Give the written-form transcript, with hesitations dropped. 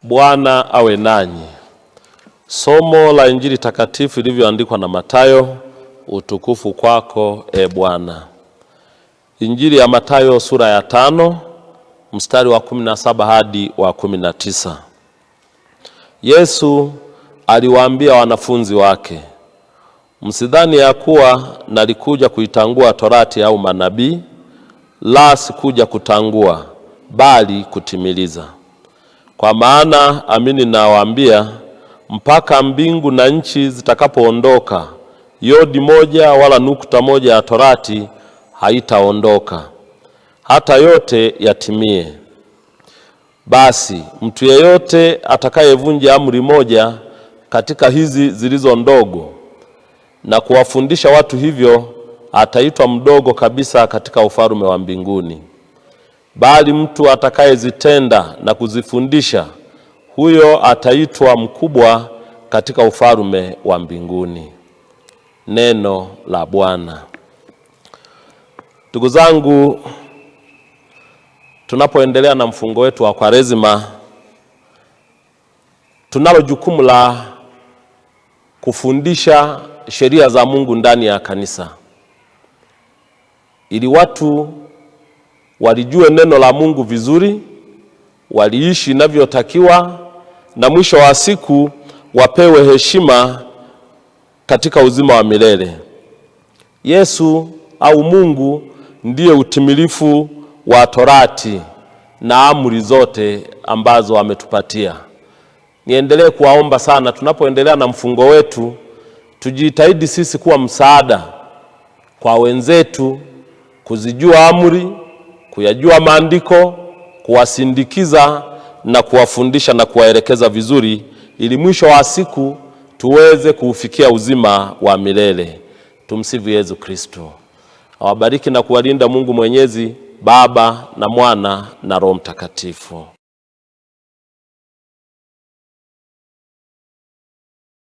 Bwana awe nanyi. Somo la Injili takatifu ilivyoandikwa na Mathayo. Utukufu kwako, e Bwana. Injili ya Mathayo sura ya 5 mstari wa 17 hadi wa 19. Yesu aliwaambia wanafunzi wake, msidhani ya kuwa nalikuja kuitangua torati au manabii, la sikuja kutangua, bali kutimiliza. Kwa maana amini nawaambia, mpaka mbingu na nchi zitakapoondoka, yodi moja wala nukta moja ya torati haitaondoka, hata yote yatimie. Basi mtu yeyote atakayevunja amri moja katika hizi zilizo ndogo na kuwafundisha watu hivyo, ataitwa mdogo kabisa katika ufalme wa mbinguni. Bali mtu atakayezitenda na kuzifundisha, huyo ataitwa mkubwa katika ufalme wa mbinguni. Neno la Bwana. Ndugu zangu, tunapoendelea na mfungo wetu wa Kwaresima, tunalo jukumu la kufundisha sheria za Mungu ndani ya kanisa, ili watu walijue neno la Mungu vizuri, waliishi inavyotakiwa, na mwisho wa siku wapewe heshima katika uzima wa milele. Yesu au Mungu ndiye utimilifu wa torati na amri zote ambazo ametupatia. Niendelee kuwaomba sana, tunapoendelea na mfungo wetu, tujitahidi sisi kuwa msaada kwa wenzetu, kuzijua amri, kuyajua maandiko, kuwasindikiza na kuwafundisha na kuwaelekeza vizuri, ili mwisho wa siku tuweze kuufikia uzima wa milele. Tumsifu Yesu Kristo. Awabariki na kuwalinda Mungu Mwenyezi, Baba na Mwana na Roho Mtakatifu.